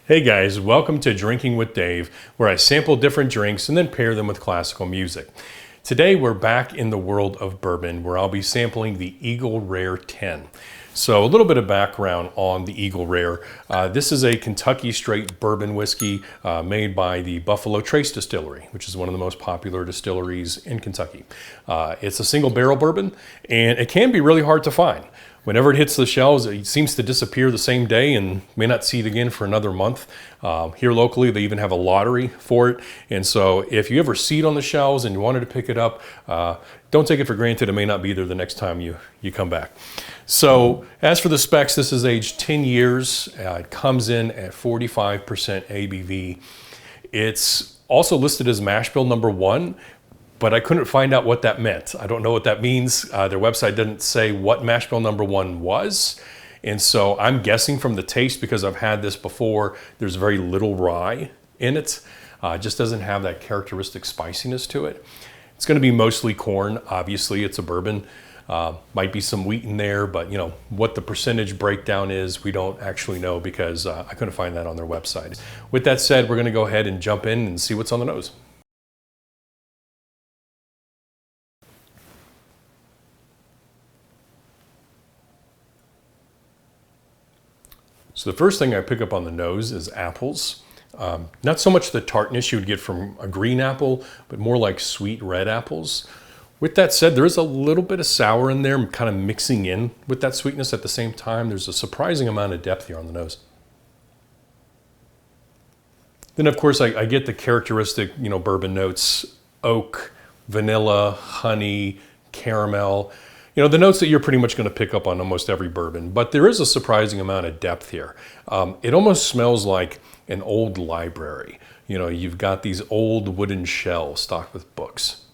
Hey guys, welcome to Drinking with Dave, where I sample different drinks and then pair them with classical music. Today we're back in the world of bourbon, where I'll be sampling the Eagle Rare 10. So a little bit of background on the Eagle Rare. This is a Kentucky straight bourbon whiskey made by the Buffalo Trace Distillery, which is one of the most popular distilleries in Kentucky. It's a single barrel bourbon, and it can be really hard to find. Whenever it hits the shelves, it seems to disappear the same day and may not see it again for another month. Here locally, they even have a lottery for it. And so if you ever see it on the shelves and you wanted to pick it up, don't take it for granted. It may not be there the next time you come back. So as for the specs, this is aged 10 years. It comes in at 45% ABV. It's also listed as mash bill number 1. But I couldn't find out what that meant. I don't know what that means. Their website didn't say what mash bill number 1 was. And so I'm guessing from the taste, because I've had this before, there's very little rye in it. It just doesn't have that characteristic spiciness to it. It's gonna be mostly corn. Obviously, it's a bourbon. Might be some wheat in there, but what the percentage breakdown is, we don't actually know because I couldn't find that on their website. With that said, we're gonna go ahead and jump in and see what's on the nose. So the first thing I pick up on the nose is apples. Not so much the tartness you would get from a green apple, but more like sweet red apples. With that said, there is a little bit of sour in there, kind of mixing in with that sweetness at the same time. There's a surprising amount of depth here on the nose. Then of course I get the characteristic, bourbon notes: oak, vanilla, honey, caramel. The notes that you're pretty much going to pick up on almost every bourbon, but there is a surprising amount of depth here. It almost smells like an old library. You've got these old wooden shelves stocked with books.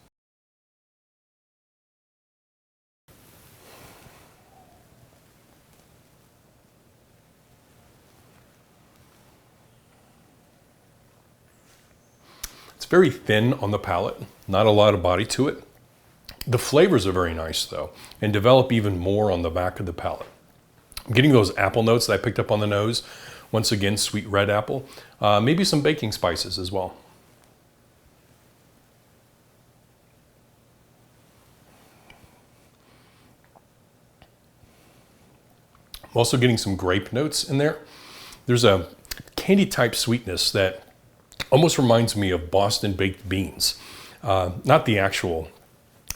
It's very thin on the palate, not a lot of body to it. The flavors are very nice though, and develop even more on the back of the palate. I'm getting those apple notes that I picked up on the nose. Once again, sweet red apple, maybe some baking spices as well. I'm also getting some grape notes in there. There's a candy type sweetness that almost reminds me of Boston baked beans. Not the actual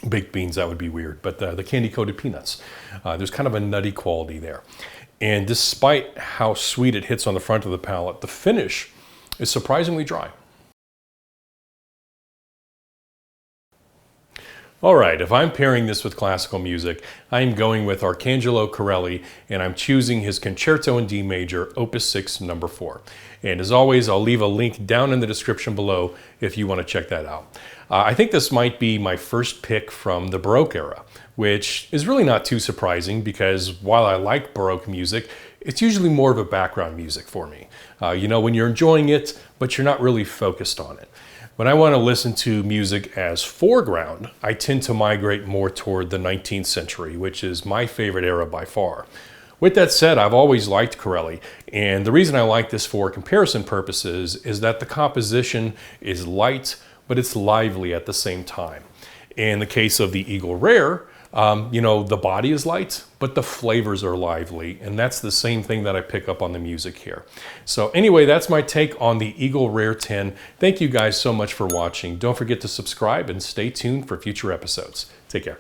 baked beans, that would be weird, but the candy coated peanuts. There's kind of a nutty quality there. And despite how sweet it hits on the front of the palate, the finish is surprisingly dry. All right, if I'm pairing this with classical music, I'm going with Arcangelo Corelli, and I'm choosing his Concerto in D Major, Opus 6, number 4. And as always, I'll leave a link down in the description below if you want to check that out. I think this might be my first pick from the Baroque era, which is really not too surprising because while I like Baroque music, it's usually more of a background music for me. When you're enjoying it, but you're not really focused on it. When I want to listen to music as foreground, I tend to migrate more toward the 19th century, which is my favorite era by far. With that said, I've always liked Corelli, and the reason I like this for comparison purposes is that the composition is light, but it's lively at the same time. In the case of the Eagle Rare, the body is light, but the flavors are lively, and that's the same thing that I pick up on the music here. So anyway, that's my take on the Eagle Rare 10. Thank you guys so much for watching. Don't forget to subscribe and stay tuned for future episodes. Take care.